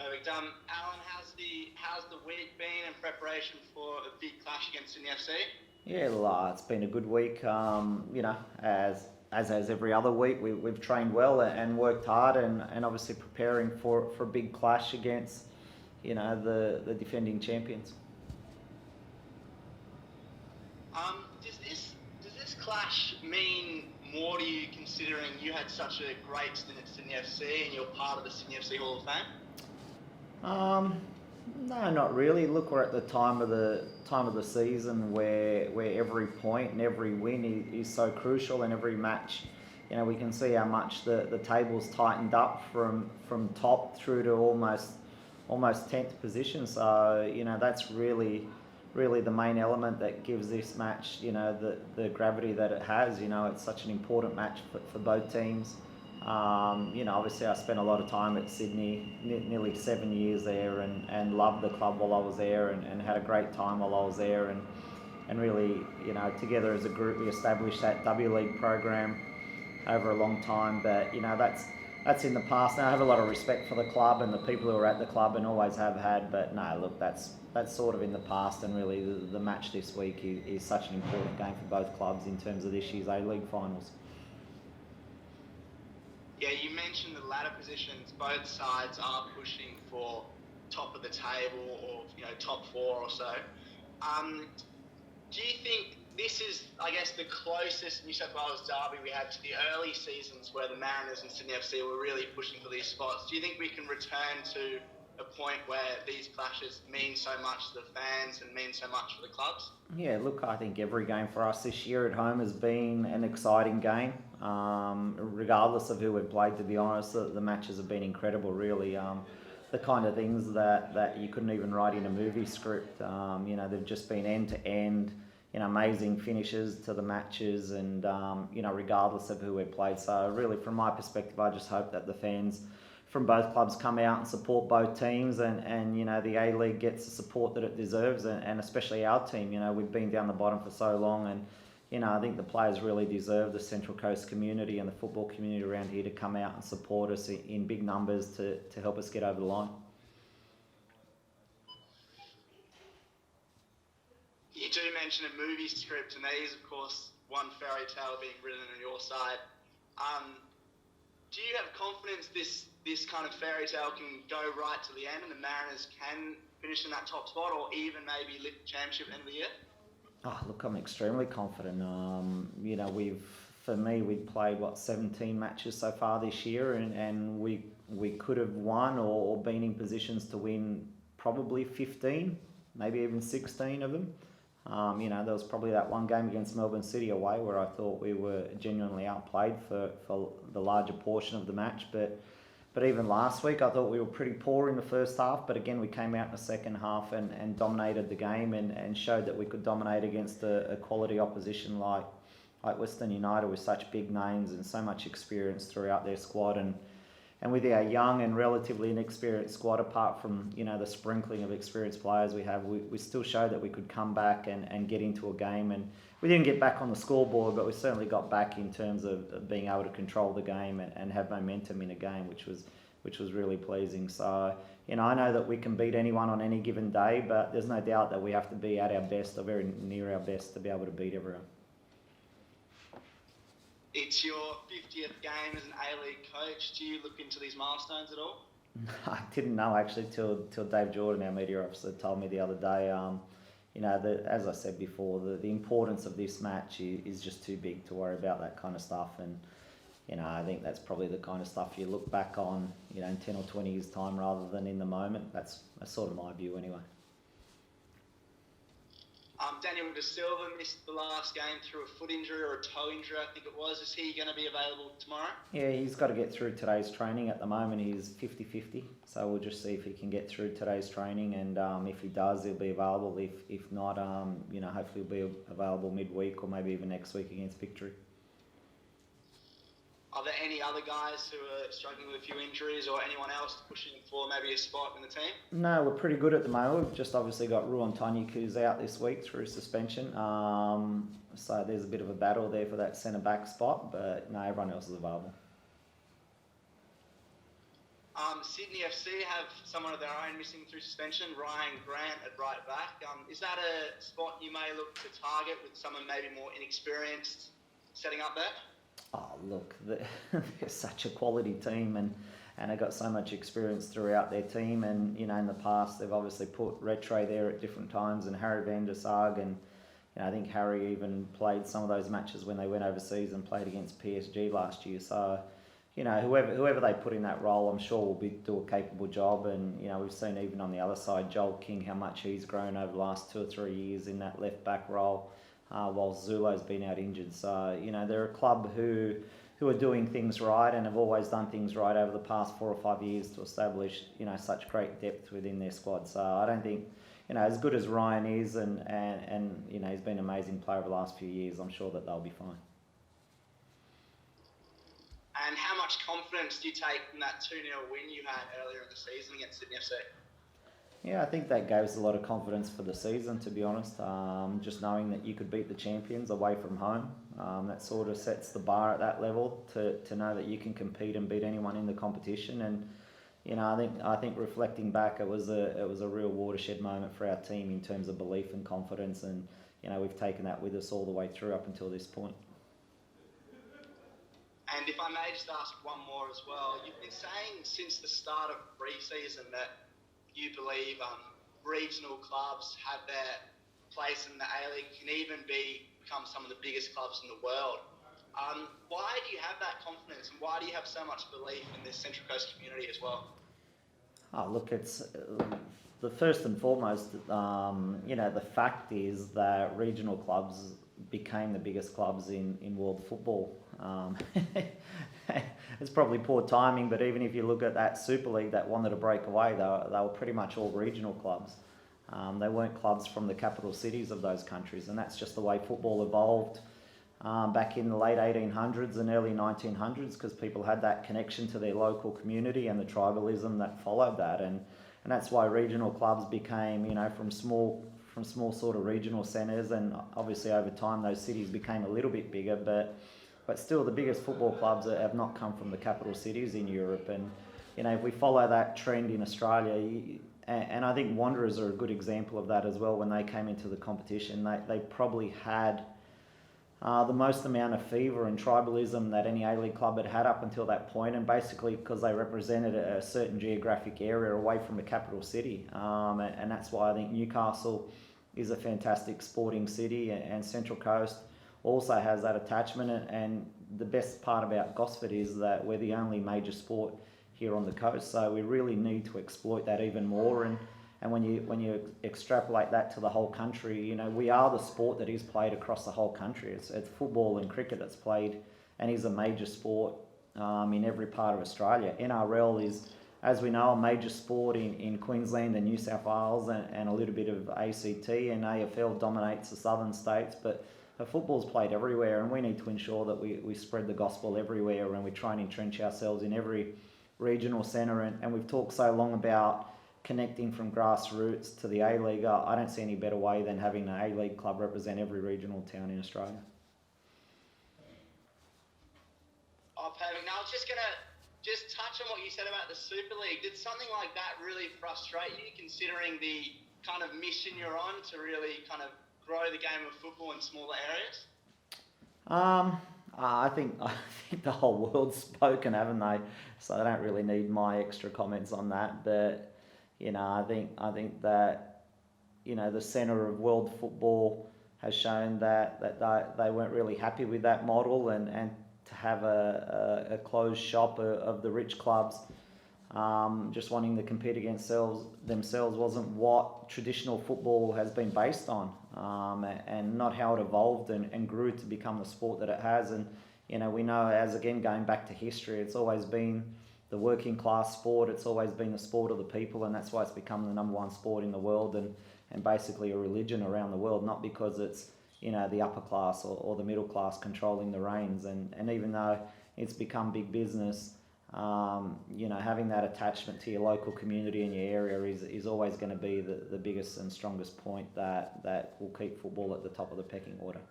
Perfect. Alan, how's the week been in preparation for a big clash against Sydney FC? Yeah, well, it's been a good week. As every other week, we've trained well and worked hard, and obviously preparing for a big clash against, the defending champions. Does this clash mean more to you, considering you had such a great stint at Sydney FC and you're part of the Sydney FC Hall of Fame? Um, no, not really. Look, we're at the time of the season where every point and every win is so crucial, and every match, we can see how much the table's tightened up from top through to almost 10th position. So that's really the main element that gives this match the gravity that it has. It's such an important match for both teams. Obviously I spent a lot of time at Sydney, nearly 7 years there, and loved the club while I was there, and had a great time while I was there, and really, together as a group we established that W League program over a long time. But that's in the past now. I have a lot of respect for the club and the people who are at the club, and always have had. But no, look, that's sort of in the past, and really the match this week is such an important game for both clubs in terms of this year's A-League finals. Yeah, you mentioned the ladder positions. Both sides are pushing for top of the table, or top four or so. Do you think this is, I guess, the closest New South Wales derby we had to the early seasons where the Mariners and Sydney FC were really pushing for these spots? Do you think we can return to a point where these clashes mean so much to the fans and mean so much for the clubs? Yeah, look, I think every game for us this year at home has been an exciting game. Regardless of who we've played, to be honest, the matches have been incredible, really. The kind of things that you couldn't even write in a movie script. They've just been end to end, amazing finishes to the matches, and regardless of who we've played. So really, from my perspective, I just hope that the fans from both clubs come out and support both teams, and the A-League gets the support that it deserves, and especially our team. We've been down the bottom for so long, and I think the players really deserve the Central Coast community and the football community around here to come out and support us in big numbers to help us get over the line. You do mention a movie script, and there is, of course, one fairy tale being written on your side. Do you have confidence this kind of fairy tale can go right to the end, and the Mariners can finish in that top spot, or even maybe lift the championship at the end of the year? Oh, look, I'm extremely confident. We've played 17 matches so far this year, and we could have won or been in positions to win probably 15, maybe even 16 of them. There was probably that one game against Melbourne City away where I thought we were genuinely outplayed for the larger portion of the match. But even last week, I thought we were pretty poor in the first half. But again, we came out in the second half and dominated the game, and showed that we could dominate against a quality opposition like Western United, with such big names and so much experience throughout their squad. And with our young and relatively inexperienced squad, apart from the sprinkling of experienced players we have, we still showed that we could come back and get into a game. And we didn't get back on the scoreboard, but we certainly got back in terms of being able to control the game and have momentum in a game, which was really pleasing. So I know that we can beat anyone on any given day, but there's no doubt that we have to be at our best, or very near our best, to be able to beat everyone. It's your 50th game as an A-League coach. Do you look into these milestones at all? I didn't know actually till Dave Jordan, our media officer, told me the other day. As I said before, the importance of this match is just too big to worry about that kind of stuff. And I think that's probably the kind of stuff you look back on, in 10 or 20 years' time rather than in the moment. That's sort of my view anyway. Daniel De Silva missed the last game through a foot injury or a toe injury, I think it was. Is he going to be available tomorrow? Yeah, he's got to get through today's training. At the moment, he's 50-50. So we'll just see if he can get through today's training, and if he does, he'll be available. If not, hopefully he'll be available midweek or maybe even next week against Victory. Are there any other guys who are struggling with a few injuries, or anyone else pushing for maybe a spot in the team? No, we're pretty good at the moment. We've just obviously got Ruan Tonic, who's out this week through suspension. So there's a bit of a battle there for that centre-back spot, but no, everyone else is available. Sydney FC have someone of their own missing through suspension, Ryan Grant at right back. Is that a spot you may look to target with someone maybe more inexperienced setting up there? Oh, look, they're such a quality team, and they've got so much experience throughout their team. And in the past they've obviously put Rattray there at different times, and Harry van der Sarg, and I think Harry even played some of those matches when they went overseas and played against PSG last year. So whoever they put in that role, I'm sure will do a capable job. And we've seen even on the other side, Joel King, how much he's grown over the last 2 or 3 years in that left back role, while Zulo's been out injured. So they're a club who are doing things right and have always done things right over the past 4 or 5 years to establish such great depth within their squad. So I don't think as good as Ryan is, and he's been an amazing player over the last few years, I'm sure that they'll be fine. And how much confidence do you take from that 2-0 win you had earlier in the season against Sydney FC? Yeah, I think that gave us a lot of confidence for the season, to be honest. Just knowing that you could beat the champions away from home, that sort of sets the bar at that level to know that you can compete and beat anyone in the competition. And I think reflecting back, it was a real watershed moment for our team in terms of belief and confidence, and we've taken that with us all the way through up until this point. And if I may just ask one more as well, you've been saying since the start of pre-season that you believe regional clubs have their place in the A-League, can even become some of the biggest clubs in the world. Why do you have that confidence, and why do you have so much belief in this Central Coast community as well? Oh, look, it's the first and foremost, the fact is that regional clubs became the biggest clubs in world football. It's probably poor timing, but even if you look at that Super League that wanted to break away, they were pretty much all regional clubs. They weren't clubs from the capital cities of those countries, and that's just the way football evolved back in the late 1800s and early 1900s, because people had that connection to their local community and the tribalism that followed that, and that's why regional clubs became, from small sort of regional centres, and obviously over time those cities became a little bit bigger, but still the biggest football clubs have not come from the capital cities in Europe. And if we follow that trend in Australia, and I think Wanderers are a good example of that as well. When they came into the competition, they probably had the most amount of fever and tribalism that any A-League club had up until that point, and basically because they represented a certain geographic area away from the capital city, and that's why I think Newcastle is a fantastic sporting city, and Central Coast also has that attachment. And the best part about Gosford is that we're the only major sport here on the coast, so we really need to exploit that even more. And when you extrapolate that to the whole country, we are the sport that is played across the whole country. It's football and cricket that's played and is a major sport in every part of Australia. NRL is, as we know, a major sport in Queensland and New South Wales, and a little bit of ACT, and AFL dominates the southern states, but football's played everywhere, and we need to ensure that we spread the gospel everywhere, and we try and entrench ourselves in every regional centre. And we've talked so long about connecting from grassroots to the A-League. I don't see any better way than having an A-League club represent every regional town in Australia. Oh, perfect. Now, I was just going to touch on what you said about the Super League. Did something like that really frustrate you, considering the kind of mission you're on to really kind of grow the game of football in smaller areas? I think the whole world's spoken, haven't they? So I don't really need my extra comments on that. But I think that the centre of world football has shown that they weren't really happy with that model, and to have a closed shop of the rich clubs just wanting to compete against themselves wasn't what traditional football has been based on, and not how it evolved and grew to become the sport that it has. And we know, as again going back to history, it's always been the working class sport. It's always been the sport of the people, and that's why it's become the number one sport in the world, and basically a religion around the world, not because it's the upper class or the middle class controlling the reins. And even though it's become big business, having that attachment to your local community and your area is always going to be the biggest and strongest point that will keep football at the top of the pecking order.